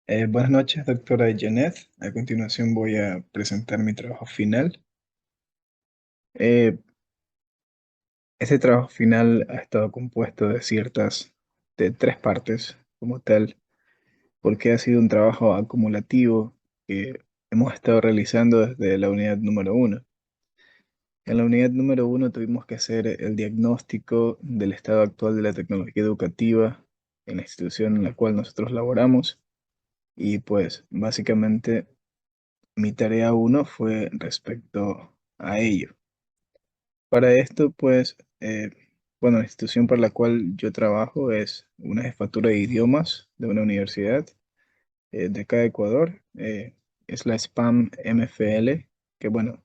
Buenas noches, doctora Janet. A continuación voy a presentar mi trabajo final. Eh, este trabajo final ha estado compuesto de tres partes como tal, porque ha sido un trabajo acumulativo que hemos estado realizando desde la unidad número uno. En la unidad número uno tuvimos que hacer el diagnóstico del estado actual de la tecnología educativa en la institución en la cual nosotros laboramos y pues básicamente mi tarea uno fue respecto a ello. Para esto, pues, bueno, la institución para la cual yo trabajo es una jefatura de idiomas de una universidad de acá de Ecuador. Es la SPAM MFL, que bueno,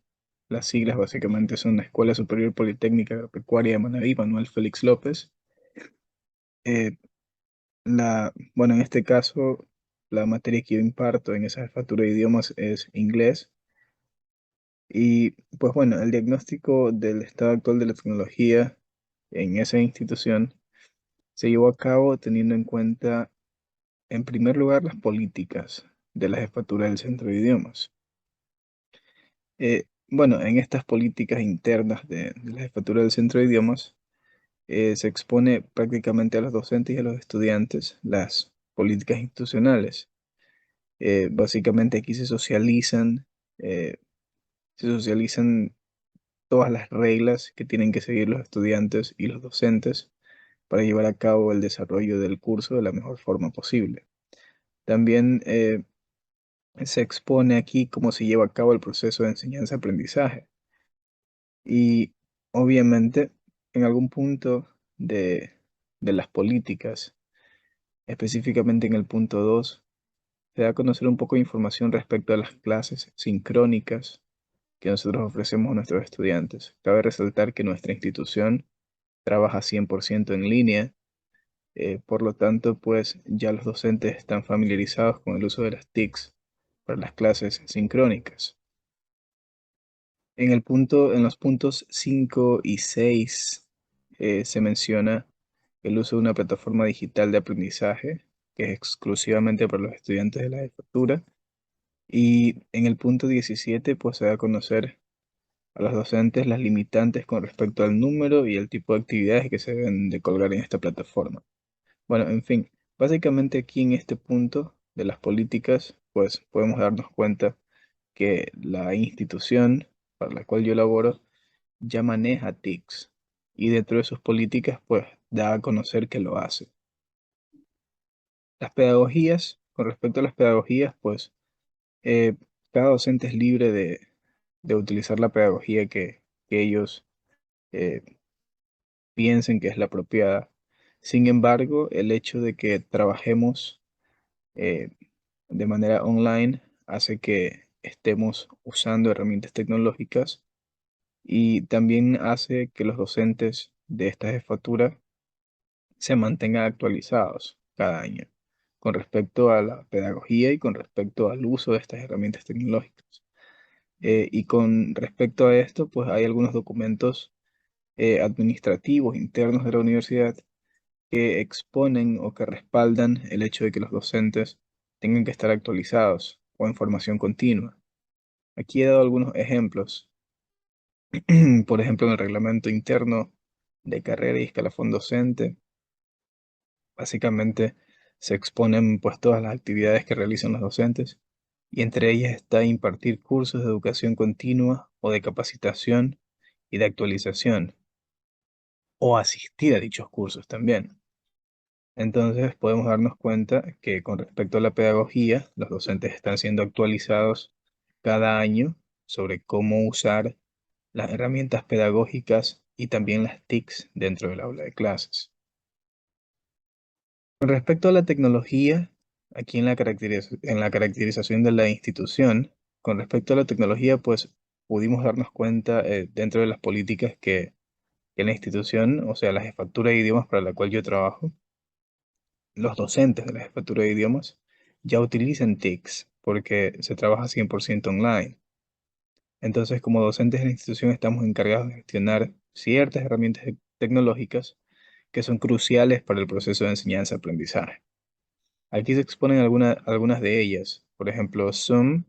las siglas básicamente son la Escuela Superior Politécnica Agropecuaria de Manabí, Manuel Félix López. Eh, bueno, en este caso, la materia que yo imparto en esa jefatura de idiomas es inglés. Y pues bueno, el diagnóstico del estado actual de la tecnología en esa institución se llevó a cabo teniendo en cuenta, en primer lugar, las políticas de la jefatura del Centro de Idiomas. Bueno, en estas políticas internas de la jefatura del Centro de Idiomas se expone prácticamente a los docentes y a los estudiantes las políticas institucionales. Básicamente aquí eh, se socializan todas las reglas que tienen que seguir los estudiantes y los docentes para llevar a cabo el desarrollo del curso de la mejor forma posible. También se expone aquí cómo se lleva a cabo el proceso de enseñanza-aprendizaje y obviamente en algún punto de las políticas, específicamente en el punto 2, se da a conocer un poco de información respecto a las clases sincrónicas que nosotros ofrecemos a nuestros estudiantes. Cabe resaltar que nuestra institución trabaja 100% en línea. Por lo tanto, pues ya los docentes están familiarizados con el uso de las TICs para las clases sincrónicas. En los puntos 5 y 6 se menciona el uso de una plataforma digital de aprendizaje que es exclusivamente para los estudiantes de la jefatura. Y en el punto 17 pues se da a conocer a los docentes las limitantes con respecto al número y el tipo de actividades que se deben de colgar en esta plataforma. Bueno, en fin, básicamente aquí en este punto de las políticas, pues podemos darnos cuenta que la institución para la cual yo laboro ya maneja TICs y dentro de sus políticas, pues da a conocer que lo hace. Las pedagogías, con respecto a las pedagogías, pues eh, cada docente es libre de utilizar la pedagogía que ellos eh, piensen que es la apropiada. Sin embargo, el hecho de que trabajemos eh, de manera online hace que estemos usando herramientas tecnológicas y también hace que los docentes de esta jefatura se mantengan actualizados cada año con respecto a la pedagogía y con respecto al uso de estas herramientas tecnológicas. Y con respecto a esto, pues hay algunos documentos administrativos internos de la universidad que exponen o que respaldan el hecho de que los docentes tengan que estar actualizados o en formación continua. Aquí he dado algunos ejemplos. Por ejemplo, en el reglamento interno de carrera y escalafón docente, básicamente se exponen pues todas las actividades que realizan los docentes y entre ellas está impartir cursos de educación continua o de capacitación y de actualización o asistir a dichos cursos también. Entonces podemos darnos cuenta que con respecto a la pedagogía, los docentes están siendo actualizados cada año sobre cómo usar las herramientas pedagógicas y también las TICs dentro del aula de clases. Con respecto a la tecnología, aquí en la caracterización de la institución, con respecto a la tecnología, pues pudimos darnos cuenta dentro de las políticas que la institución, o sea, la jefatura de idiomas para la cual yo trabajo, los docentes de la jefatura de idiomas ya utilizan TICs porque se trabaja 100% online. Entonces, como docentes de la institución estamos encargados de gestionar ciertas herramientas tecnológicas que son cruciales para el proceso de enseñanza-aprendizaje. Aquí se exponen algunas de ellas. Por ejemplo, Zoom,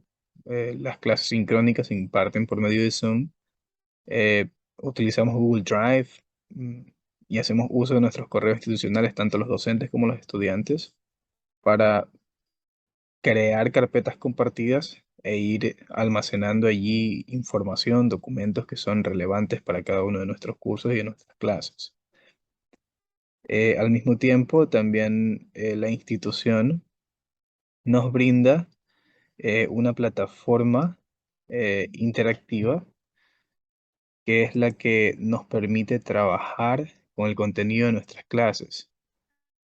las clases sincrónicas se imparten por medio de Zoom. Utilizamos Google Drive, mm, y hacemos uso de nuestros correos institucionales, tanto los docentes como los estudiantes, para crear carpetas compartidas e ir almacenando allí información, documentos que son relevantes para cada uno de nuestros cursos y de nuestras clases. Al mismo tiempo, también la institución nos brinda una plataforma interactiva que es la que nos permite trabajar con el contenido de nuestras clases.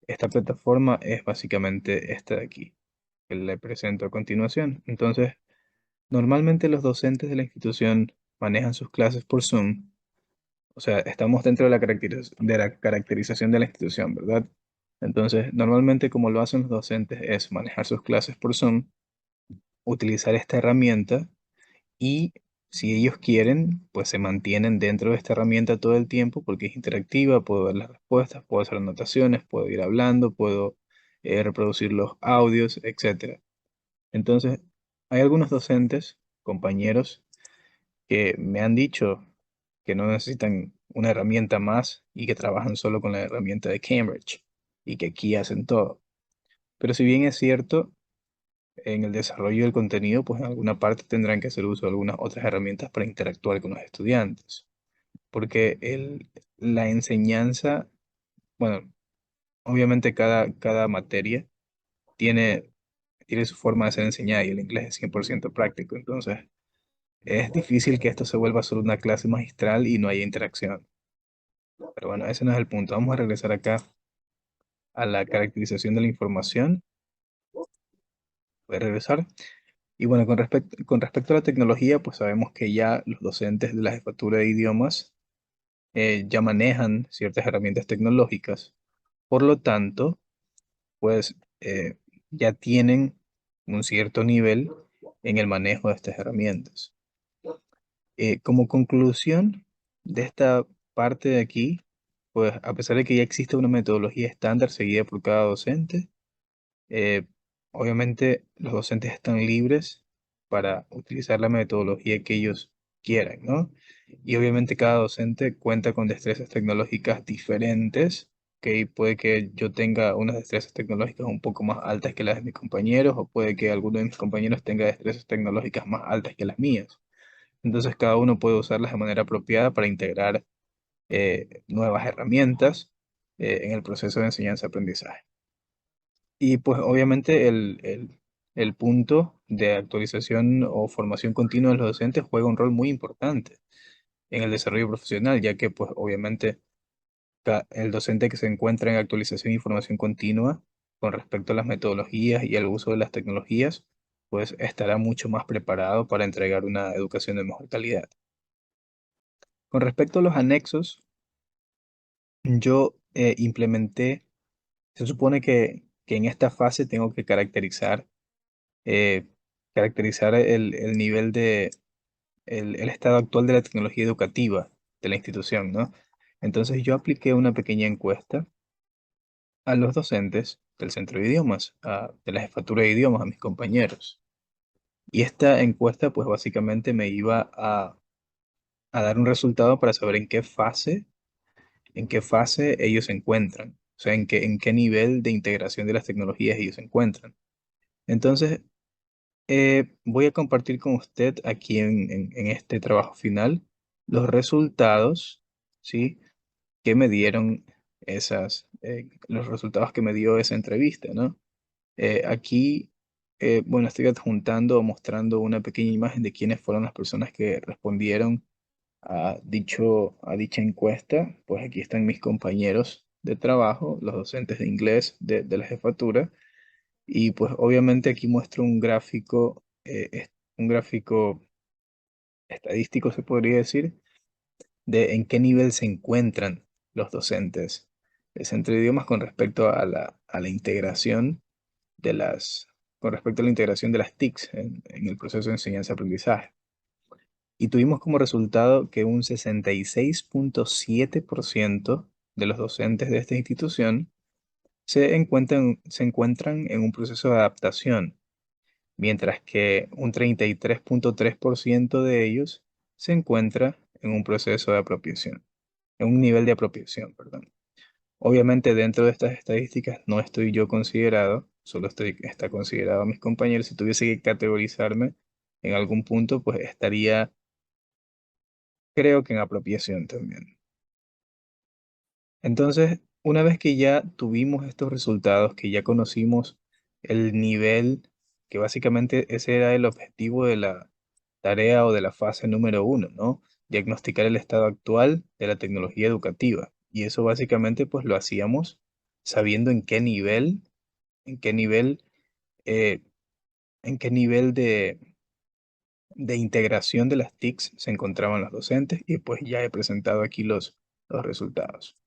Esta plataforma es básicamente esta de aquí, que le presento a continuación. Entonces, normalmente los docentes de la institución manejan sus clases por Zoom. O sea, estamos dentro de la caracterización de la institución, ¿verdad? Entonces, normalmente como lo hacen los docentes es manejar sus clases por Zoom, utilizar esta herramienta y si ellos quieren, pues se mantienen dentro de esta herramienta todo el tiempo porque es interactiva, puedo ver las respuestas, puedo hacer anotaciones, puedo ir hablando, puedo reproducir los audios, etcétera. Entonces, hay algunos docentes, compañeros, que me han dicho que no necesitan una herramienta más y que trabajan solo con la herramienta de Cambridge y que aquí hacen todo. Pero si bien es cierto, en el desarrollo del contenido, pues en alguna parte tendrán que hacer uso de algunas otras herramientas para interactuar con los estudiantes. Porque la enseñanza, bueno, obviamente cada materia tiene, tiene su forma de ser enseñada y el inglés es 100% práctico. Entonces, es difícil que esto se vuelva solo una clase magistral y no haya interacción. Pero bueno, ese no es el punto. Vamos a regresar acá a la caracterización de la información. Voy a regresar. Y bueno, con respecto a la tecnología, pues sabemos que ya los docentes de la jefatura de idiomas ya manejan ciertas herramientas tecnológicas. Por lo tanto, pues ya tienen un cierto nivel en el manejo de estas herramientas. Como conclusión de esta parte de aquí, pues a pesar de que ya existe una metodología estándar seguida por cada docente, eh, obviamente los docentes están libres para utilizar la metodología que ellos quieran, ¿no? Y obviamente cada docente cuenta con destrezas tecnológicas diferentes, que puede que yo tenga unas destrezas tecnológicas un poco más altas que las de mis compañeros, o puede que alguno de mis compañeros tenga destrezas tecnológicas más altas que las mías. Entonces cada uno puede usarlas de manera apropiada para integrar nuevas herramientas en el proceso de enseñanza-aprendizaje. Y pues obviamente el punto de actualización o formación continua de los docentes juega un rol muy importante en el desarrollo profesional, ya que pues obviamente el docente que se encuentra en actualización y formación continua con respecto a las metodologías y al uso de las tecnologías, pues estará mucho más preparado para entregar una educación de mejor calidad. Con respecto a los anexos, yo implementé, se supone que en esta fase tengo que eh, caracterizar el nivel el estado actual de la tecnología educativa de la institución, ¿no? Entonces yo apliqué una pequeña encuesta a los docentes del centro de idiomas, de la jefatura de idiomas, a mis compañeros. Y esta encuesta, pues básicamente me iba a dar un resultado para saber en qué fase ellos se encuentran, o sea, en qué nivel de integración de las tecnologías ellos se encuentran. Entonces, voy a compartir con usted aquí en este trabajo final los resultados, ¿sí? Que me dieron los resultados que me dio esa entrevista, ¿no? Aquí, bueno, estoy adjuntando o mostrando una pequeña imagen de quiénes fueron las personas que respondieron a dicha encuesta. Pues aquí están mis compañeros de trabajo, los docentes de inglés de la jefatura. Y pues obviamente aquí muestro un gráfico estadístico, se podría decir, de en qué nivel se encuentran los docentes del centro de idiomas con respecto a la integración con respecto a la integración de las TICs en el proceso de enseñanza-aprendizaje. Y tuvimos como resultado que un 66,7% de los docentes de esta institución se encuentran en un proceso de adaptación, mientras que un 33.3% de ellos se encuentra en un proceso de apropiación, en un nivel de apropiación, perdón. Obviamente dentro de estas estadísticas no estoy yo considerado, solo está considerado mis compañeros. Si tuviese que categorizarme en algún punto, pues estaría, creo que en apropiación también. Entonces, una vez que ya tuvimos estos resultados, que ya conocimos el nivel, que básicamente ese era el objetivo de la tarea o de la fase número uno, ¿no? Diagnosticar el estado actual de la tecnología educativa. Y eso básicamente pues lo hacíamos sabiendo en qué nivel, eh, en qué nivel de integración de las TICs se encontraban los docentes, y pues ya he presentado aquí los resultados.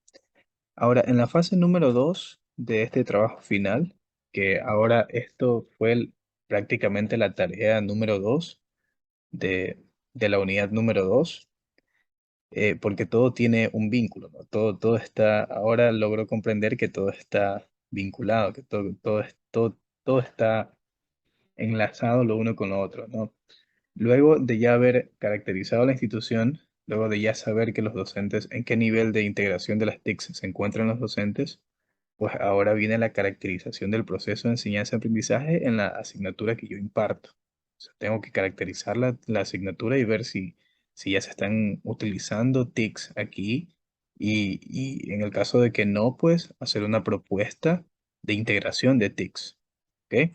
Ahora, en la fase número 2 de este trabajo final, que ahora esto fue prácticamente la tarea número 2 de la unidad número 2, porque todo tiene un vínculo, ¿no? Todo está, ahora logro comprender que todo está vinculado, que todo está enlazado lo uno con lo otro, ¿no? Luego de ya haber caracterizado la institución, luego de ya saber que los docentes, en qué nivel de integración de las TICs se encuentran los docentes, pues ahora viene la caracterización del proceso de enseñanza-aprendizaje en la asignatura que yo imparto. O sea, tengo que caracterizar la asignatura y ver si ya se están utilizando TICs aquí, y en el caso de que no, pues hacer una propuesta de integración de TICs. ¿Ok?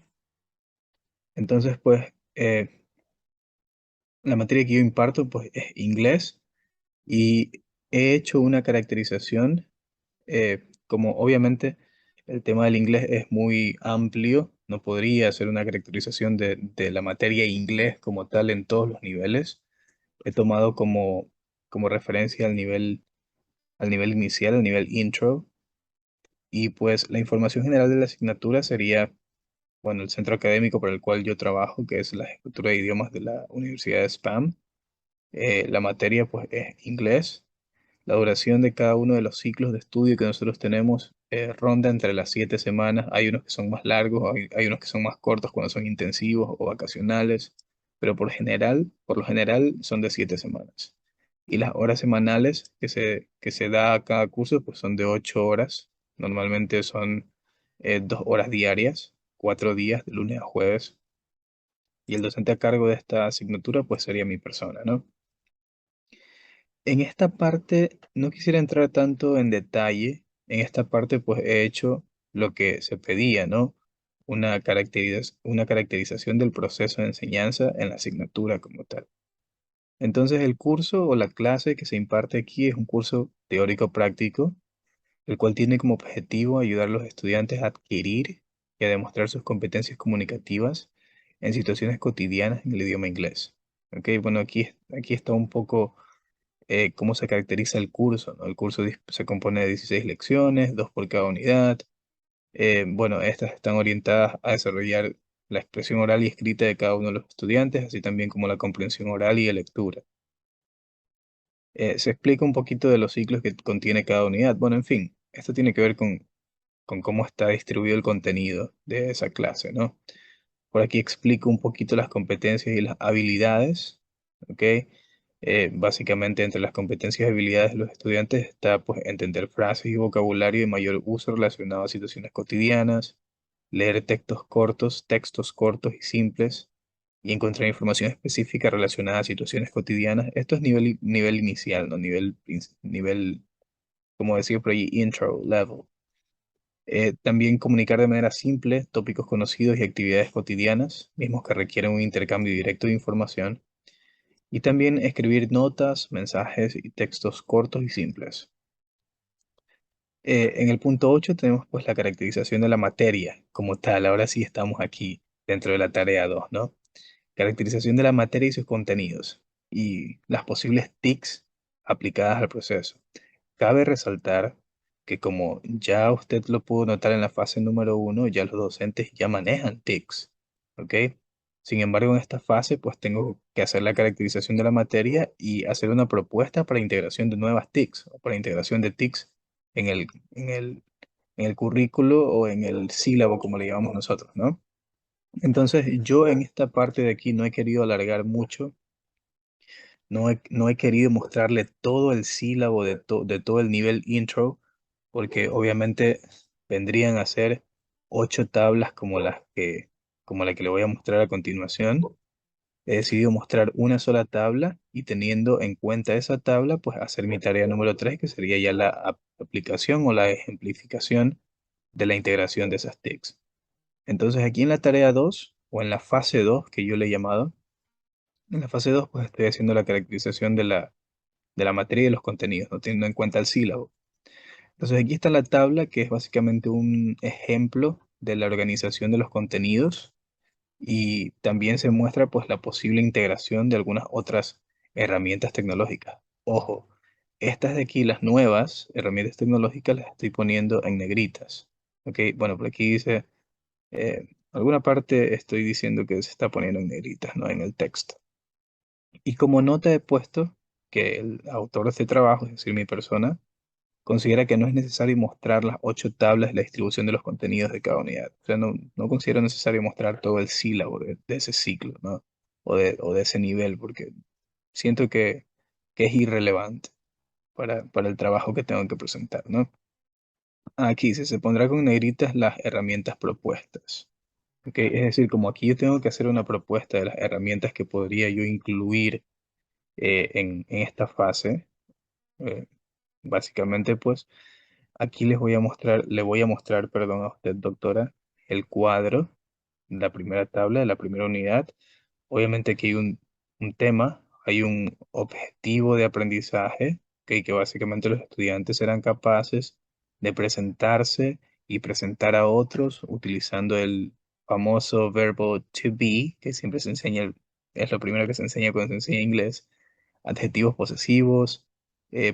Entonces, pues la materia que yo imparto pues es inglés, y he hecho una caracterización. Como obviamente el tema del inglés es muy amplio, no podría hacer una caracterización de la materia inglés como tal en todos los niveles. He tomado como referencia al nivel inicial, al nivel intro, y pues la información general de la asignatura sería, bueno, el centro académico para el cual yo trabajo, que es la Ejecutura de Idiomas de la Universidad de Spam. La materia pues es inglés. La duración de cada uno de los ciclos de estudio que nosotros tenemos ronda entre las 7 semanas. Hay unos que son más largos, hay unos que son más cortos cuando son intensivos o vacacionales, pero por lo general son de 7 semanas. Y las horas semanales que se da a cada curso pues son de 8 horas. Normalmente son 2 horas diarias, 4 días, de lunes a jueves. Y el docente a cargo de esta asignatura pues sería mi persona, ¿no? En esta parte no quisiera entrar tanto en detalle. En esta parte pues he hecho lo que se pedía, ¿no? Una caracterización del proceso de enseñanza en la asignatura como tal. Entonces el curso o la clase que se imparte aquí es un curso teórico práctico, el cual tiene como objetivo ayudar a los estudiantes a adquirir y a demostrar sus competencias comunicativas en situaciones cotidianas en el idioma inglés. Ok, bueno, aquí está un poco cómo se caracteriza el curso, ¿no? El curso se compone de 16 lecciones, dos por cada unidad. Bueno, estas están orientadas a desarrollar la expresión oral y escrita de cada uno de los estudiantes, así también como la comprensión oral y de lectura. Se explica un poquito de los ciclos que contiene cada unidad. Bueno, en fin, esto tiene que ver con cómo está distribuido el contenido de esa clase, ¿no? Por aquí explico un poquito las competencias y las habilidades, ¿ok? Básicamente entre las competencias y habilidades de los estudiantes está pues entender frases y vocabulario de mayor uso relacionado a situaciones cotidianas, leer textos cortos y simples, y encontrar información específica relacionada a situaciones cotidianas. Esto es nivel inicial, ¿no? Nivel, como decía por ahí, intro level. También comunicar de manera simple tópicos conocidos y actividades cotidianas, mismos que requieren un intercambio directo de información. Y también escribir notas, mensajes y textos cortos y simples. En el punto 8 tenemos pues la caracterización de la materia como tal. Ahora sí estamos aquí dentro de la tarea 2, ¿no? Caracterización de la materia y sus contenidos y las posibles TICs aplicadas al proceso. Cabe resaltar que, como ya usted lo pudo notar en la fase número uno, ya los docentes ya manejan TICs, ¿ok? Sin embargo, en esta fase, pues tengo que hacer la caracterización de la materia y hacer una propuesta para integración de nuevas TICs o para integración de TICs en el en el currículo o en el sílabo, como le llamamos nosotros, ¿no? Entonces, yo en esta parte de aquí no he querido alargar mucho, no he querido mostrarle todo el sílabo de todo el nivel intro, porque obviamente vendrían a ser 8 tablas como la que le voy a mostrar a continuación. He decidido mostrar una sola tabla y teniendo en cuenta esa tabla, pues hacer mi tarea número 3 que sería ya la aplicación o la ejemplificación de la integración de esas TICs. Entonces aquí en la tarea 2 o en la fase 2 que yo le he llamado, en la fase 2 pues estoy haciendo la caracterización de la materia y de los contenidos, no teniendo en cuenta el sílabo. Entonces aquí está la tabla que es básicamente un ejemplo de la organización de los contenidos y también se muestra pues la posible integración de algunas otras herramientas tecnológicas. Ojo, estas de aquí, las nuevas herramientas tecnológicas, las estoy poniendo en negritas. Ok, bueno, por aquí dice, alguna parte estoy diciendo que se está poniendo en negritas, ¿no? En el texto. Y como nota he puesto que el autor de este trabajo, es decir, mi persona, considera que no es necesario mostrar las 8 tablas de la distribución de los contenidos de cada unidad. O sea, no considero necesario mostrar todo el sílabo de ese ciclo, ¿no? O de ese nivel, porque siento que es irrelevante para el trabajo que tengo que presentar, ¿no? Aquí se pondrá con negritas las herramientas propuestas. ¿Ok? Es decir, como aquí yo tengo que hacer una propuesta de las herramientas que podría yo incluir en esta fase, eh, básicamente, pues aquí le voy a mostrar, perdón, a usted, doctora, el cuadro, la primera tabla de la primera unidad. Obviamente aquí hay un tema, hay un objetivo de aprendizaje, que básicamente los estudiantes serán capaces de presentarse y presentar a otros utilizando el famoso verbo to be, que siempre se enseña, es lo primero que se enseña cuando se enseña inglés, adjetivos posesivos,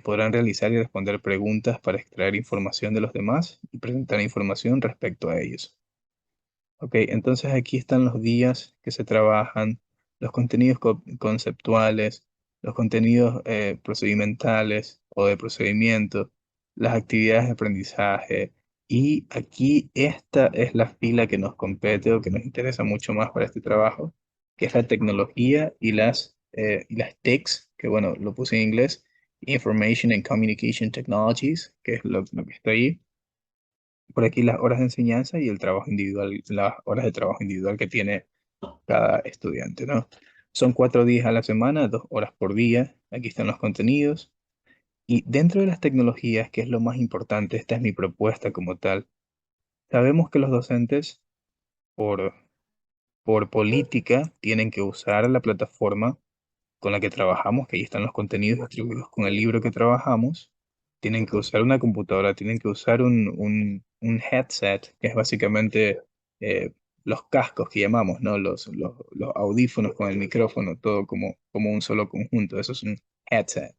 podrán realizar y responder preguntas para extraer información de los demás y presentar información respecto a ellos. Ok, entonces aquí están los días que se trabajan, los contenidos conceptuales, los contenidos procedimentales o de procedimiento, las actividades de aprendizaje. Y aquí esta es la fila que nos compete o que nos interesa mucho más para este trabajo, que es la tecnología y las TICs, que bueno, lo puse en inglés, Information and Communication Technologies, que es lo que está ahí por aquí las horas de enseñanza y el trabajo individual, las horas de trabajo individual que tiene cada estudiante, ¿no? Son 4 días a la semana, 2 horas por día. Aquí están los contenidos. Y dentro de las tecnologías, que es lo más importante, esta es mi propuesta como tal. Sabemos que los docentes, por, por política, tienen que usar la plataforma con la que trabajamos, que ahí están los contenidos distribuidos con el libro que trabajamos, tienen que usar una computadora, tienen que usar un headset, que es básicamente eh, los cascos que llamamos, ¿no? Los audífonos con el micrófono, todo como un solo conjunto, eso es un headset.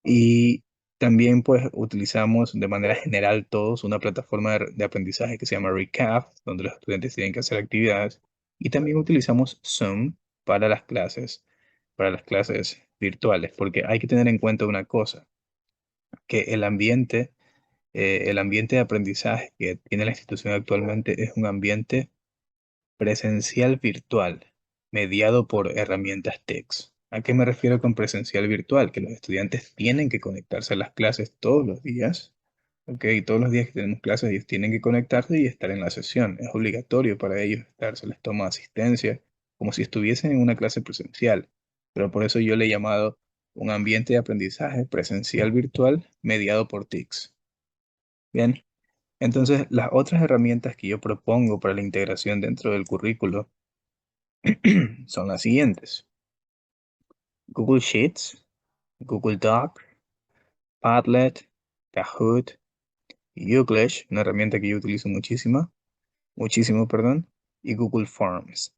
Y también pues utilizamos de manera general todos una plataforma de aprendizaje que se llama Recap, donde los estudiantes tienen que hacer actividades. Y también utilizamos Zoom para las clases virtuales, porque hay que tener en cuenta una cosa, que el ambiente de aprendizaje que tiene la institución actualmente es un ambiente presencial virtual, mediado por herramientas TECs. ¿A qué me refiero con presencial virtual? Que los estudiantes tienen que conectarse a las clases todos los días. ¿Ok? Todos los días que tenemos clases, ellos tienen que conectarse y estar en la sesión. Es obligatorio para ellos estar, se les toma asistencia, como si estuviesen en una clase presencial. Pero por eso yo le he llamado un ambiente de aprendizaje presencial virtual mediado por TICs. Bien, entonces las otras herramientas que yo propongo para la integración dentro del currículo son las siguientes: Google Sheets, Google Doc, Padlet, Kahoot, Youglish, una herramienta que yo utilizo muchísimo, perdón, y Google Forms.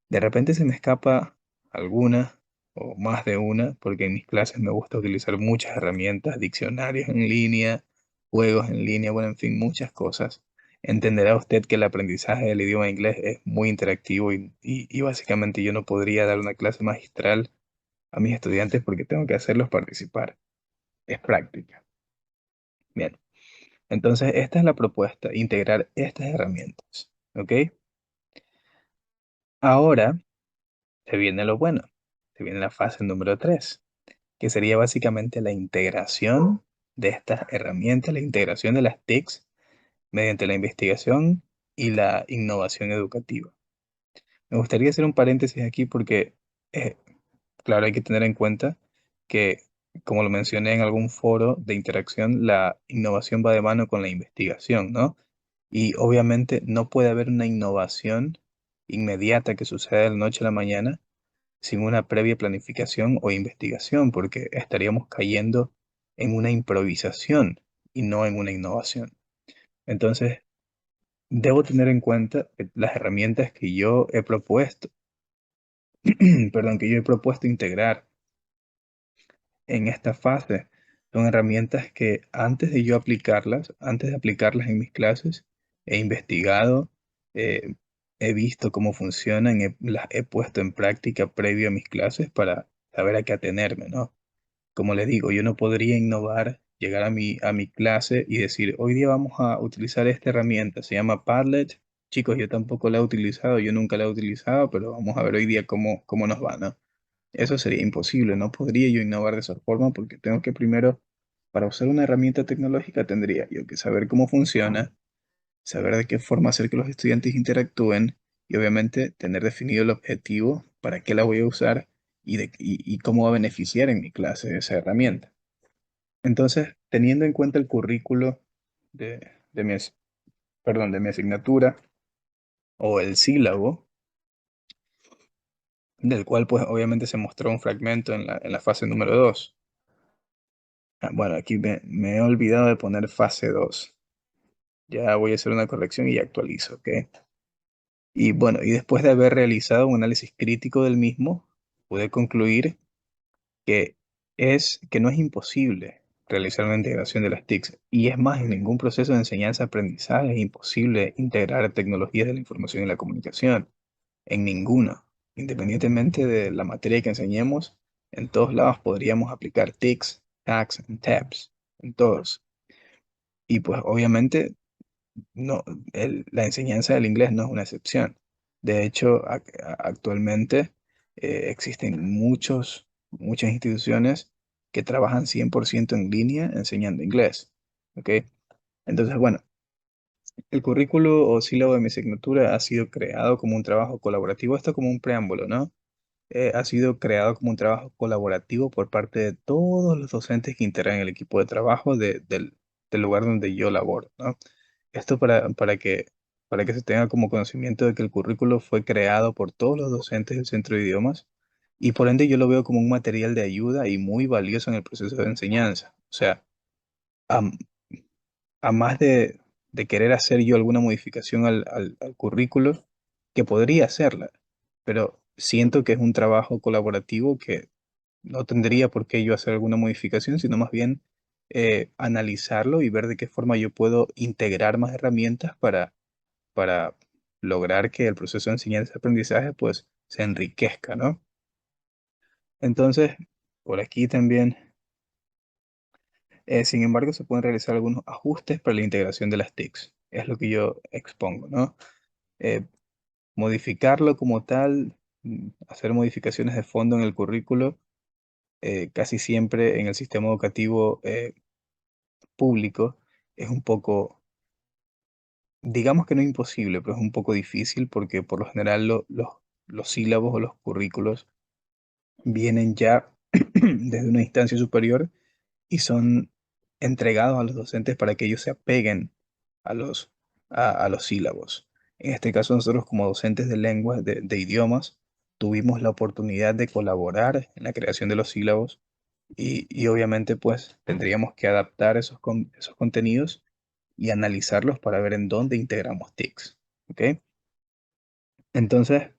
De repente se me escapa alguna o más de una, porque en mis clases me gusta utilizar muchas herramientas, diccionarios en línea, juegos en línea, bueno, en fin, muchas cosas. Entenderá usted que el aprendizaje del idioma inglés es muy interactivo y básicamente yo no podría dar una clase magistral a mis estudiantes porque tengo que hacerlos participar. Es práctica. Bien. Entonces, esta es la propuesta, integrar estas herramientas. ¿Ok? Ahora se viene lo bueno, se viene la fase número 3, que sería básicamente la integración de estas herramientas, la integración de las TICs mediante la investigación y la innovación educativa. Me gustaría hacer un paréntesis aquí porque, eh, claro, hay que tener en cuenta que, como lo mencioné en algún foro de interacción, la innovación va de mano con la investigación, ¿no? Y obviamente no puede haber una innovación inmediata que suceda de la noche a la mañana sin una previa planificación o investigación, porque estaríamos cayendo en una improvisación y no en una innovación. Entonces, debo tener en cuenta que las herramientas que yo he propuesto, perdón, que yo he propuesto integrar en esta fase son herramientas que antes de aplicarlas en mis clases, he investigado, eh, he visto cómo funcionan, las he puesto en práctica previo a mis clases para saber a qué atenerme, ¿no? Como les digo, yo no podría innovar, llegar a mi clase y decir, hoy día vamos a utilizar esta herramienta, se llama Padlet. Chicos, yo tampoco la he utilizado, yo nunca la he utilizado, pero vamos a ver hoy día cómo nos va, ¿no? Eso sería imposible, no podría yo innovar de esa forma porque tengo que primero, para usar una herramienta tecnológica, tendría yo que saber cómo funciona, saber de qué forma hacer que los estudiantes interactúen y obviamente tener definido el objetivo, para qué la voy a usar y cómo va a beneficiar en mi clase esa herramienta. Entonces, teniendo en cuenta el currículo de perdón, de mi asignatura o el sílabo, del cual pues obviamente se mostró un fragmento en la fase número 2. Bueno, aquí me he olvidado de poner fase 2. Ya voy a hacer una corrección y actualizo, ¿ok? Y bueno, y después de haber realizado un análisis crítico del mismo, pude concluir que que no es imposible realizar una integración de las TICs. Y es más, en ningún proceso de enseñanza-aprendizaje es imposible integrar tecnologías de la información y la comunicación. En ninguno. Independientemente de la materia que enseñemos, en todos lados podríamos aplicar TICs, tags, and tabs. En todos. Y pues obviamente no, la enseñanza del inglés no es una excepción. De hecho, actualmente existen muchas instituciones que trabajan 100% en línea enseñando inglés. ¿Ok? Entonces, bueno, el currículo o sílabo de mi asignatura ha sido creado como un trabajo colaborativo. Esto como un preámbulo, ¿no? Ha sido creado como un trabajo colaborativo por parte de todos los docentes que integran el equipo de trabajo del lugar donde yo laboro, ¿no? Esto para que se tenga como conocimiento de que el currículo fue creado por todos los docentes del centro de idiomas y por ende yo lo veo como un material de ayuda y muy valioso en el proceso de enseñanza. O sea, a más de querer hacer yo alguna modificación al currículo, que podría hacerla, pero siento que es un trabajo colaborativo que no tendría por qué yo hacer alguna modificación, sino más bien analizarlo y ver de qué forma yo puedo integrar más herramientas para lograr que el proceso de enseñanza-aprendizaje pues se enriquezca, ¿no? Entonces, por aquí también, sin embargo, se pueden realizar algunos ajustes para la integración de las TICs. Es lo que yo expongo, ¿no? Eh, Modificarlo como tal, hacer modificaciones de fondo en el currículo, casi siempre en el sistema educativo público es un poco, digamos que no imposible, pero es un poco difícil porque por lo general los sílabos o los currículos vienen ya desde una instancia superior y son entregados a los docentes para que ellos se apeguen a a los sílabos. En este caso, nosotros como docentes de lenguas, de idiomas, tuvimos la oportunidad de colaborar en la creación de los sílabos y obviamente pues tendríamos que adaptar esos contenidos y analizarlos para ver en dónde integramos TICs. ¿Ok? Entonces,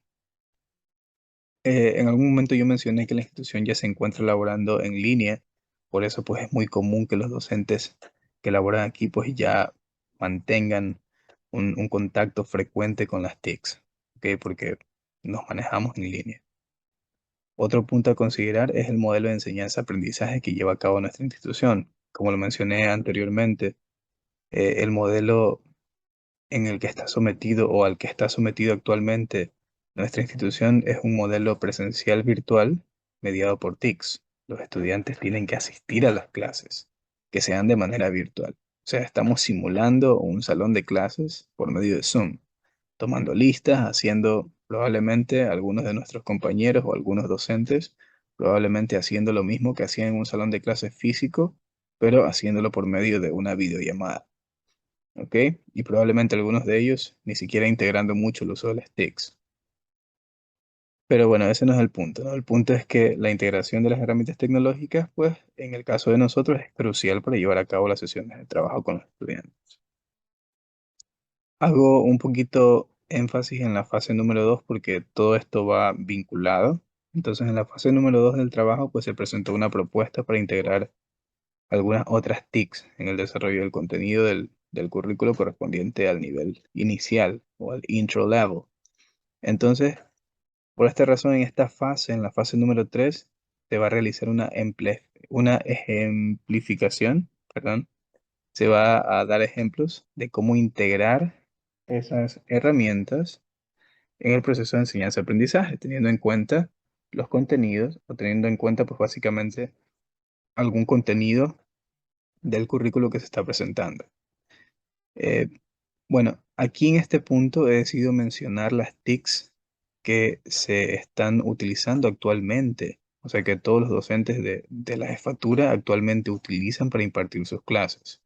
en algún momento yo mencioné que la institución ya se encuentra elaborando en línea, por eso pues es muy común que los docentes que elaboran aquí pues ya mantengan un contacto frecuente con las TICs, ¿ok? Porque nos manejamos en línea. Otro punto a considerar es el modelo de enseñanza-aprendizaje que lleva a cabo nuestra institución. Como lo mencioné anteriormente, El modelo en el que está sometido o al que está sometido actualmente nuestra institución es un modelo presencial virtual mediado por TICS. Los estudiantes tienen que asistir a las clases, que sean de manera virtual. O sea, estamos simulando un salón de clases por medio de Zoom, tomando listas, haciendo probablemente algunos de nuestros compañeros o algunos docentes, probablemente haciendo lo mismo que hacían en un salón de clases físico, pero haciéndolo por medio de una videollamada. ¿Ok? Y probablemente algunos de ellos ni siquiera integrando mucho el uso de las TICs. Pero bueno, ese no es el punto, ¿no? El punto es que la integración de las herramientas tecnológicas, pues en el caso de nosotros es crucial para llevar a cabo las sesiones de trabajo con los estudiantes. Hago un poquito énfasis en la fase número 2 porque todo esto va vinculado. Entonces, en la fase número 2 del trabajo, pues se presentó una propuesta para integrar algunas otras TICs en el desarrollo del contenido del currículo correspondiente al nivel inicial o al intro level. Entonces, por esta razón, en esta fase, en la fase número 3 se va a realizar una ejemplificación, perdón, se va a dar ejemplos de cómo integrar esas herramientas en el proceso de enseñanza-aprendizaje, teniendo en cuenta los contenidos o teniendo en cuenta, pues básicamente, algún contenido del currículo que se está presentando. Eh, bueno, aquí en este punto he decidido mencionar las TICs que se están utilizando actualmente, o sea que todos los docentes de la jefatura actualmente utilizan para impartir sus clases.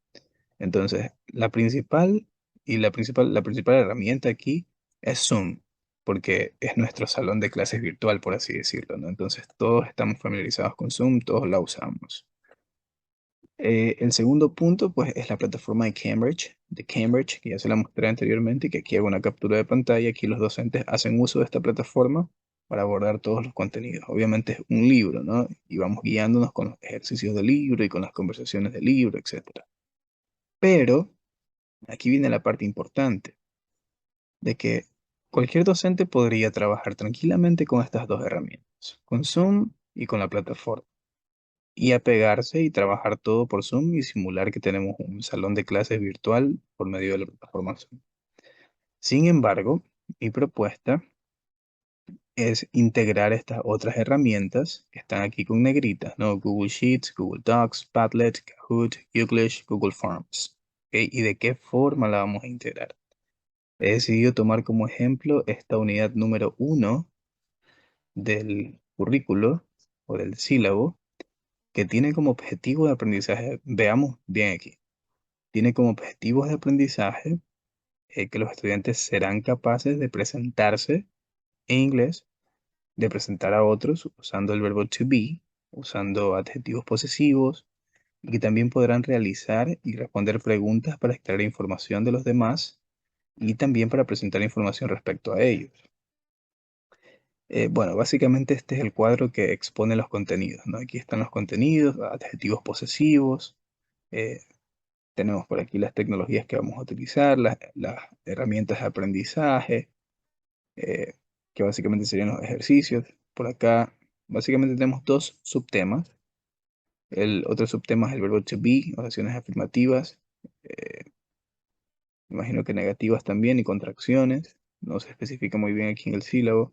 Entonces, la principal herramienta aquí es Zoom, porque es nuestro salón de clases virtual, por así decirlo, ¿no? Entonces, todos estamos familiarizados con Zoom, todos la usamos. El segundo punto, pues, es la plataforma de Cambridge, que ya se la mostré anteriormente, que aquí hago una captura de pantalla. Aquí los docentes hacen uso de esta plataforma para abordar todos los contenidos. Obviamente es un libro, ¿no? Y vamos guiándonos con los ejercicios del libro y con las conversaciones del libro, etcétera. Pero aquí viene la parte importante, de que cualquier docente podría trabajar tranquilamente con estas dos herramientas, con Zoom y con la plataforma, y apegarse y trabajar todo por Zoom y simular que tenemos un salón de clases virtual por medio de la plataforma Zoom. Sin embargo, mi propuesta es integrar estas otras herramientas que están aquí con negritas, ¿no? Google Sheets, Google Docs, Padlet, Kahoot, Youglish, Google Forms. ¿Ok? ¿Y de qué forma la vamos a integrar? He decidido tomar como ejemplo esta unidad número 1 del currículo o del sílabo que tiene como objetivo de aprendizaje, veamos bien aquí, tiene como objetivos de aprendizaje que los estudiantes serán capaces de presentarse en inglés, de presentar a otros usando el verbo to be, usando adjetivos posesivos, y que también podrán realizar y responder preguntas para extraer información de los demás y también para presentar información respecto a ellos. Bueno, básicamente este es el cuadro que expone los contenidos, ¿no? Aquí están los contenidos, adjetivos posesivos, eh, tenemos por aquí las tecnologías que vamos a utilizar, las herramientas de aprendizaje, eh, que básicamente serían los ejercicios. Por acá, básicamente tenemos dos subtemas. El otro subtema es el verbo to be, oraciones afirmativas, eh, me imagino que negativas también y contracciones. No se especifica muy bien aquí en el sílabo.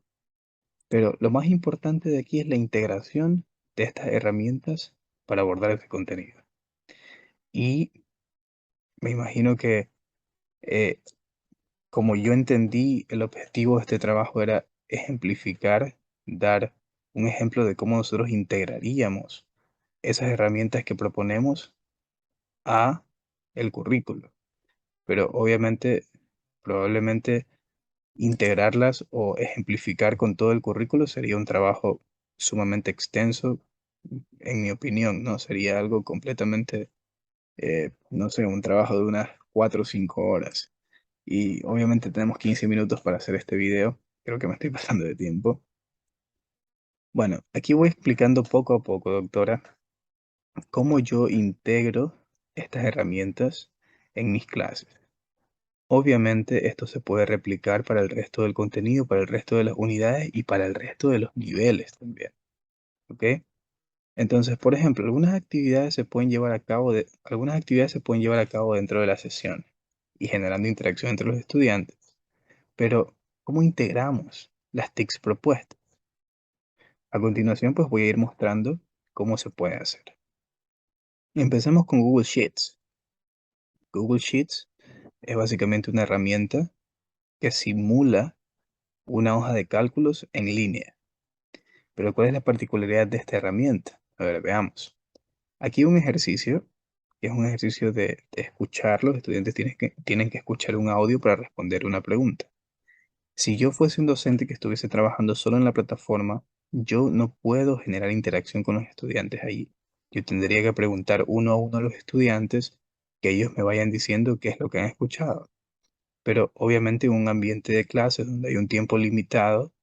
Pero lo más importante de aquí es la integración de estas herramientas para abordar ese contenido. Y me imagino que, eh, como yo entendí, el objetivo de este trabajo era ejemplificar, dar un ejemplo de cómo nosotros integraríamos esas herramientas que proponemos a el currículo. Pero obviamente, probablemente integrarlas o ejemplificar con todo el currículo sería un trabajo sumamente extenso, en mi opinión, ¿no? Sería algo completamente, no sé, un trabajo de unas 4 o 5 horas. Y obviamente tenemos 15 minutos para hacer este video. Creo que me estoy pasando de tiempo. Bueno, aquí voy explicando poco a poco, doctora, cómo yo integro estas herramientas en mis clases. Obviamente esto se puede replicar para el resto del contenido, para el resto de las unidades y para el resto de los niveles también. ¿Ok? Entonces, por ejemplo, algunas actividades se pueden llevar a cabo dentro de la sesión y generando interacción entre los estudiantes. Pero, ¿cómo integramos las TICs propuestas? A continuación, pues voy a ir mostrando cómo se puede hacer. Empecemos con Google Sheets. Google Sheets es básicamente una herramienta que simula una hoja de cálculos en línea. Pero ¿cuál es la particularidad de esta herramienta? A ver, veamos. Aquí un ejercicio, que es un ejercicio de escuchar. Los estudiantes tienen que escuchar un audio para responder una pregunta. Si yo fuese un docente que estuviese trabajando solo en la plataforma, yo no puedo generar interacción con los estudiantes allí. Yo tendría que preguntar uno a uno a los estudiantes que ellos me vayan diciendo qué es lo que han escuchado. Pero obviamente en un ambiente de clases donde hay un tiempo limitado,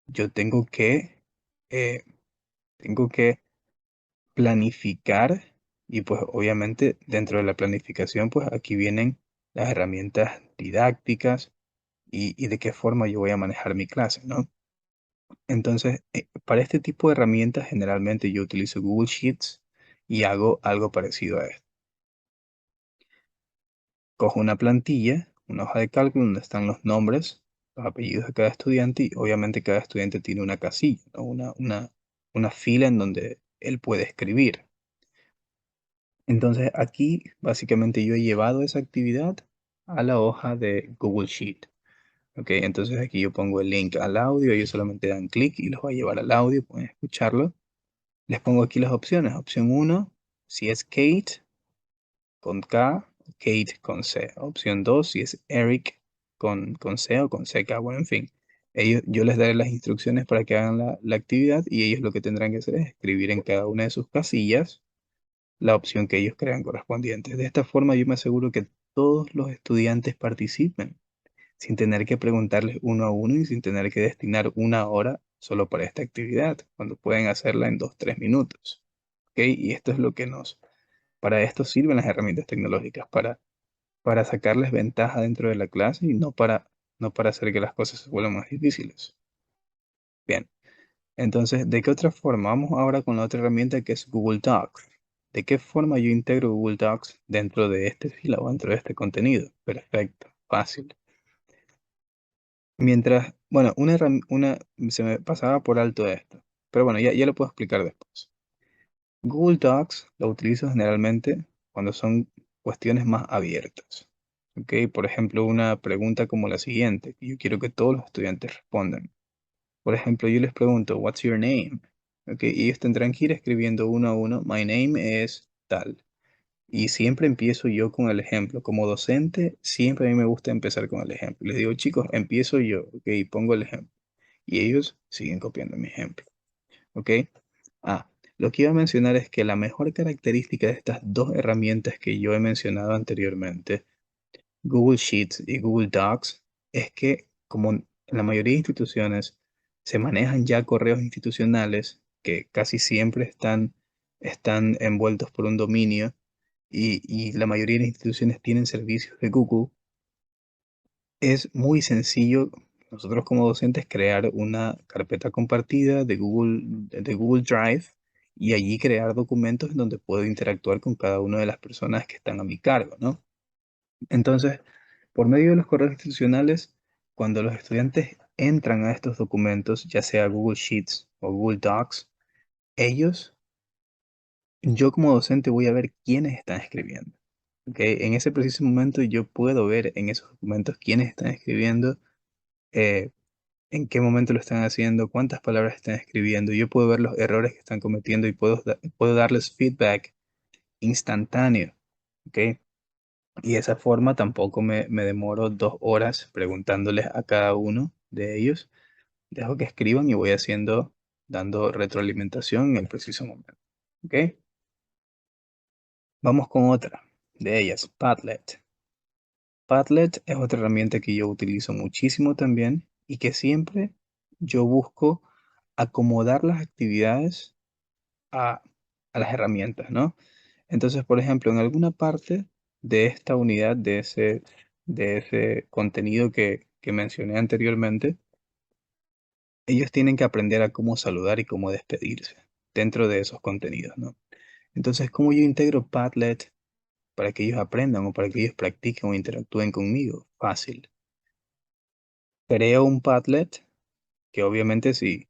yo eh, tengo que planificar y pues obviamente dentro de la planificación pues aquí vienen las herramientas didácticas y de qué forma yo voy a manejar mi clase, ¿no? Entonces, para este tipo de herramientas generalmente yo utilizo Google Sheets y hago algo parecido a esto. Cojo una plantilla, una hoja de cálculo donde están los nombres, los apellidos de cada estudiante y obviamente cada estudiante tiene una casilla, ¿no? Una fila en donde él puede escribir. Entonces aquí básicamente yo he llevado esa actividad a la hoja de Google Sheet. Ok, entonces aquí yo pongo el link al audio, ellos solamente dan clic y los va a llevar al audio, pueden escucharlo. Les pongo aquí las opciones. Opción uno, si es Kate con K, Kate con C. Opción 2, si es Eric con C o con CK. Bueno, en fin. Yo les daré las instrucciones para que hagan la actividad y ellos lo que tendrán que hacer es escribir en cada una de sus casillas la opción que ellos crean correspondiente. De esta forma yo me aseguro que todos los estudiantes participen sin tener que preguntarles uno a uno y sin tener que destinar una hora solo para esta actividad, cuando pueden hacerla en 2, 3 minutos. ¿Ok? Y esto es para esto sirven las herramientas tecnológicas, para sacarles ventaja dentro de la clase y no para hacer que las cosas se vuelvan más difíciles. Bien, entonces, ¿de qué otra forma? Vamos ahora con la otra herramienta que es Google Docs. ¿De qué forma yo integro Google Docs dentro de este sílabo, dentro de este contenido? Perfecto, fácil. Bueno, se me pasaba por alto esto, pero bueno, ya lo puedo explicar después. Google Docs lo utilizo generalmente cuando son cuestiones más abiertas. ¿Ok? Por ejemplo, una pregunta como la siguiente, que yo quiero que todos los estudiantes respondan. Por ejemplo, yo les pregunto, What's your name? ¿Ok? Y ellos tendrán que ir escribiendo uno a uno, My name es tal. Y siempre empiezo yo con el ejemplo. Como docente, siempre a mí me gusta empezar con el ejemplo. Les digo, chicos, empiezo yo, ¿ok? Y pongo el ejemplo. Y ellos siguen copiando mi ejemplo, ¿ok? Ah, lo que iba a mencionar es que la mejor característica de estas dos herramientas que yo he mencionado anteriormente, Google Sheets y Google Docs, es que como en la mayoría de instituciones se manejan ya correos institucionales que casi siempre están envueltos por un dominio y la mayoría de las instituciones tienen servicios de Google, es muy sencillo nosotros como docentes crear una carpeta compartida de Google Drive y allí crear documentos en donde puedo interactuar con cada una de las personas que están a mi cargo, ¿no? Entonces, por medio de los correos institucionales, cuando los estudiantes entran a estos documentos, ya sea Google Sheets o Google Docs, ellos, yo como docente voy a ver quiénes están escribiendo. ¿Ok? En ese preciso momento yo puedo ver en esos documentos quiénes están escribiendo, eh, en qué momento lo están haciendo, cuántas palabras están escribiendo. Yo puedo ver los errores que están cometiendo y puedo darles feedback instantáneo. ¿Ok? Y de esa forma tampoco me demoro 2 horas preguntándoles a cada uno de ellos. Dejo que escriban y voy dando retroalimentación en el preciso momento. ¿Ok? Vamos con otra de ellas, Padlet. Padlet es otra herramienta que yo utilizo muchísimo también y que siempre yo busco acomodar las actividades a, a las herramientas, ¿no? Entonces, por ejemplo, en alguna parte de esta unidad, de ese contenido que mencioné anteriormente, ellos tienen que aprender a cómo saludar y cómo despedirse. dentro de esos contenidos, ¿no? Entonces, ¿cómo yo integro Padlet para que ellos aprendan o para que ellos practiquen o interactúen conmigo? Fácil. Creo un Padlet que obviamente si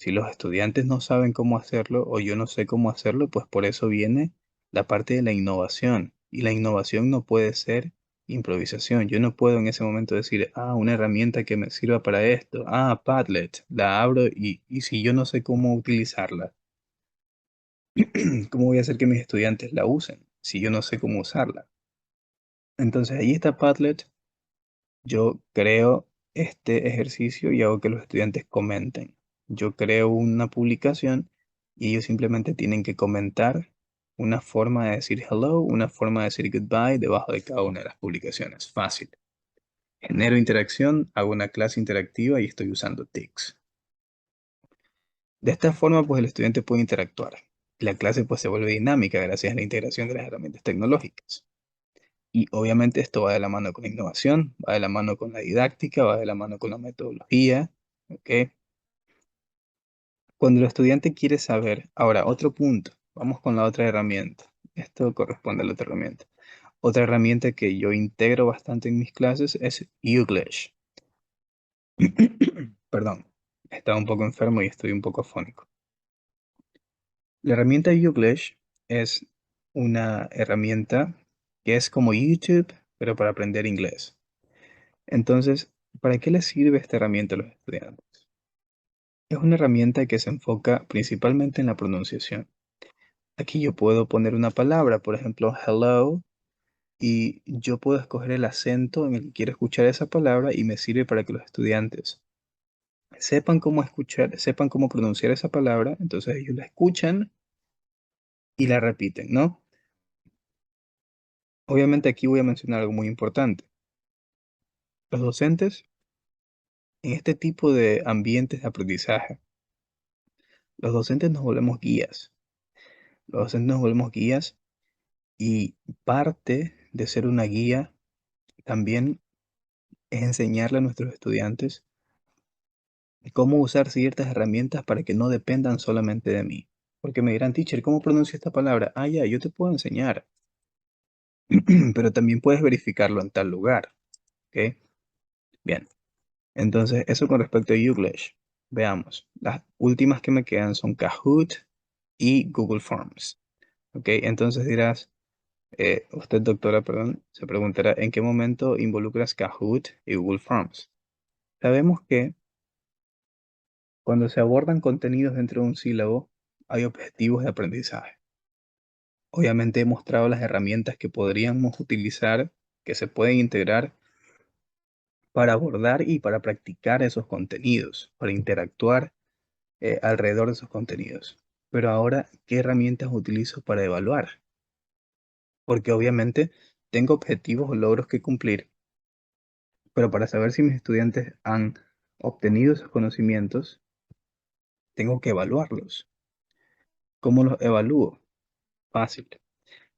los estudiantes no saben cómo hacerlo o yo no sé cómo hacerlo, pues por eso viene la parte de la innovación. Y la innovación no puede ser improvisación. Yo no puedo en ese momento decir, una herramienta que me sirva para esto, Padlet, la abro y si yo no sé cómo utilizarla, ¿cómo voy a hacer que mis estudiantes la usen si yo no sé cómo usarla? Entonces ahí está Padlet. Yo creo este ejercicio y hago que los estudiantes comenten. Yo creo una publicación y ellos simplemente tienen que comentar una forma de decir hello, una forma de decir goodbye debajo de cada una de las publicaciones. Fácil. Genero interacción, hago una clase interactiva y estoy usando TICs. De esta forma, pues el estudiante puede interactuar. La clase pues se vuelve dinámica gracias a la integración de las herramientas tecnológicas. Y obviamente esto va de la mano con la innovación, va de la mano con la didáctica, va de la mano con la metodología, ¿ok? Cuando el estudiante quiere saber, ahora otro punto, vamos con la otra herramienta. Esto corresponde a la otra herramienta. Otra herramienta que yo integro bastante en mis clases es Youglish. Perdón, estaba un poco enfermo y estoy un poco afónico. La herramienta Youglish es una herramienta que es como YouTube, pero para aprender inglés. Entonces, ¿para qué les sirve esta herramienta a los estudiantes? Es una herramienta que se enfoca principalmente en la pronunciación. Aquí yo puedo poner una palabra, por ejemplo, hello, y yo puedo escoger el acento en el que quiero escuchar esa palabra y me sirve para que los estudiantes sepan cómo escuchar, sepan cómo pronunciar esa palabra, entonces ellos la escuchan y la repiten, ¿no? Obviamente aquí voy a mencionar algo muy importante. Los docentes en este tipo de ambientes de aprendizaje, los docentes nos volvemos guías. Los docentes nos volvemos guías y parte de ser una guía también es enseñarle a nuestros estudiantes cómo usar ciertas herramientas para que no dependan solamente de mí. Porque me dirán, teacher, ¿cómo pronuncio esta palabra? Ya, yo te puedo enseñar, pero también puedes verificarlo en tal lugar. ¿Ok? Bien, entonces eso con respecto a Youglish. Veamos, las últimas que me quedan son Kahoot y Google Forms. ¿Ok? Entonces dirás, usted, doctora, perdón, se preguntará, ¿en qué momento involucras Kahoot y Google Forms? Sabemos que cuando se abordan contenidos dentro de un sílabo, hay objetivos de aprendizaje. Obviamente he mostrado las herramientas que podríamos utilizar, que se pueden integrar para abordar y para practicar esos contenidos, para interactuar alrededor de esos contenidos. Pero ahora, ¿qué herramientas utilizo para evaluar? Porque obviamente tengo objetivos o logros que cumplir, pero para saber si mis estudiantes han obtenido esos conocimientos, tengo que evaluarlos. ¿Cómo los evalúo? Fácil.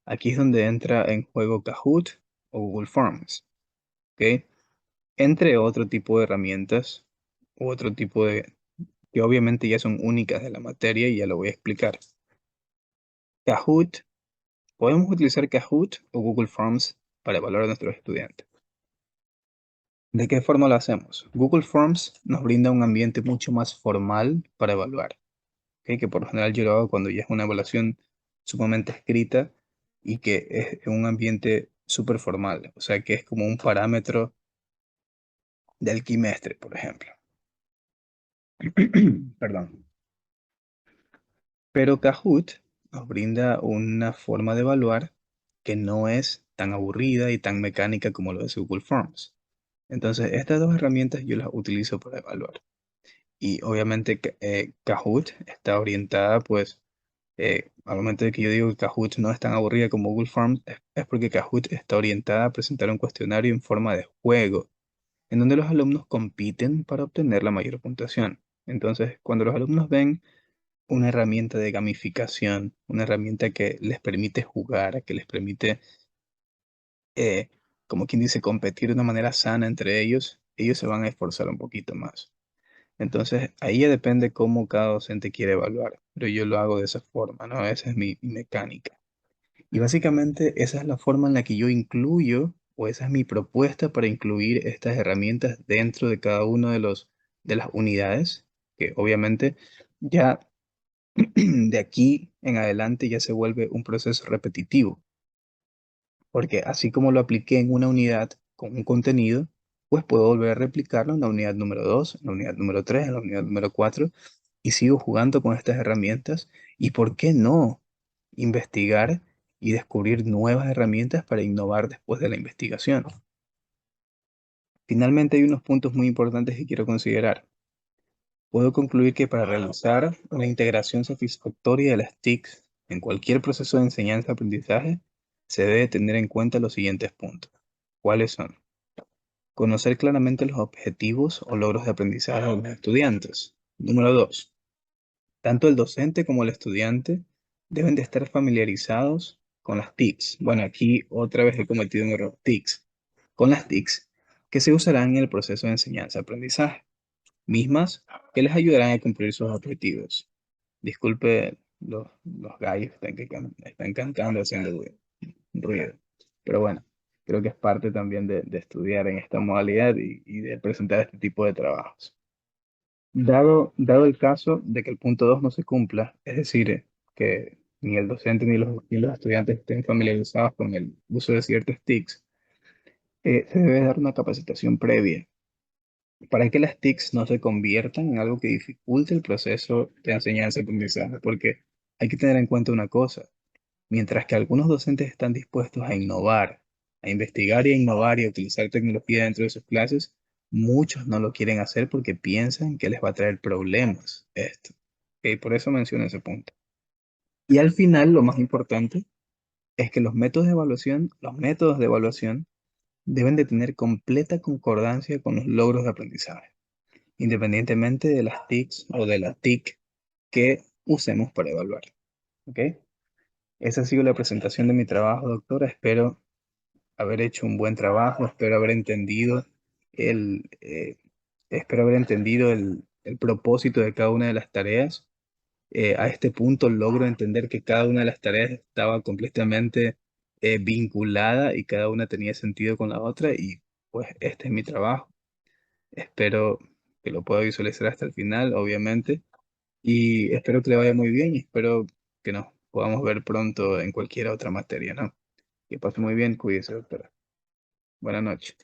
Aquí es donde entra en juego Kahoot o Google Forms, ¿ok? Entre otro tipo de herramientas u otro tipo de que obviamente ya son únicas de la materia y ya lo voy a explicar. Kahoot, podemos utilizar Kahoot o Google Forms para evaluar a nuestros estudiantes. ¿De qué forma lo hacemos? Google Forms nos brinda un ambiente mucho más formal para evaluar, ¿ok? Que por lo general yo lo hago cuando ya es una evaluación sumamente escrita y que es un ambiente súper formal, o sea que es como un parámetro de alquimestre, por ejemplo. Perdón. Pero Kahoot nos brinda una forma de evaluar que no es tan aburrida y tan mecánica como lo es Google Forms. Entonces, estas dos herramientas yo las utilizo para evaluar. Y obviamente Kahoot está orientada, pues, al momento de que yo digo que Kahoot no es tan aburrida como Google Forms, es porque Kahoot está orientada a presentar un cuestionario en forma de juego, en donde los alumnos compiten para obtener la mayor puntuación. Entonces, cuando los alumnos ven una herramienta de gamificación, una herramienta que les permite jugar, que les permite, eh, como quien dice, competir de una manera sana entre ellos, ellos se van a esforzar un poquito más. Entonces, ahí ya depende cómo cada docente quiere evaluar, pero yo lo hago de esa forma, ¿no? Esa es mi mecánica. Y básicamente esa es la forma en la que yo incluyo, o esa es mi propuesta para incluir estas herramientas dentro de cada uno de las unidades, que obviamente ya de aquí en adelante ya se vuelve un proceso repetitivo, porque así como lo apliqué en una unidad con un contenido, pues puedo volver a replicarlo en la unidad número 2, en la unidad número 3, en la unidad número 4, y sigo jugando con estas herramientas. ¿Y por qué no investigar y descubrir nuevas herramientas para innovar después de la investigación? Finalmente hay unos puntos muy importantes que quiero considerar. Puedo concluir que para realizar una integración satisfactoria de las TICs en cualquier proceso de enseñanza-aprendizaje, se debe tener en cuenta los siguientes puntos. ¿Cuáles son? Conocer claramente los objetivos o logros de aprendizaje de los estudiantes. Número 2. Tanto el docente como el estudiante deben de estar familiarizados con las TICs. Bueno, aquí otra vez he cometido un error. TICs. Con las TICs que se usarán en el proceso de enseñanza-aprendizaje, mismas que les ayudarán a cumplir sus objetivos. Disculpe los gallos están cantando haciendo ruido. Pero bueno, creo que es parte también de estudiar en esta modalidad y de presentar este tipo de trabajos. Dado el caso de que el punto 2 no se cumpla, es decir, que ni el docente ni los estudiantes estén familiarizados con el uso de ciertas TICs, se debe dar una capacitación previa para que las TICs no se conviertan en algo que dificulte el proceso de enseñanza-aprendizaje, porque hay que tener en cuenta una cosa: mientras que algunos docentes están dispuestos a innovar, a investigar y a innovar y a utilizar tecnología dentro de sus clases, muchos no lo quieren hacer porque piensan que les va a traer problemas esto. Ok, por eso menciono ese punto. Y al final, lo más importante es que los métodos de evaluación deben de tener completa concordancia con los logros de aprendizaje, independientemente de las TICs o de la TIC que usemos para evaluar. ¿Ok? Esa ha sido la presentación de mi trabajo, doctora. Espero haber hecho un buen trabajo, el, eh, espero haber entendido el propósito de cada una de las tareas. A este punto logro entender que cada una de las tareas estaba completamente vinculada y cada una tenía sentido con la otra, y pues este es mi trabajo. Espero que lo pueda visualizar hasta el final, obviamente, y espero que le vaya muy bien y espero que nos podamos ver pronto en cualquier otra materia, ¿no? Que pase muy bien, cuídese, doctora. Buenas noches.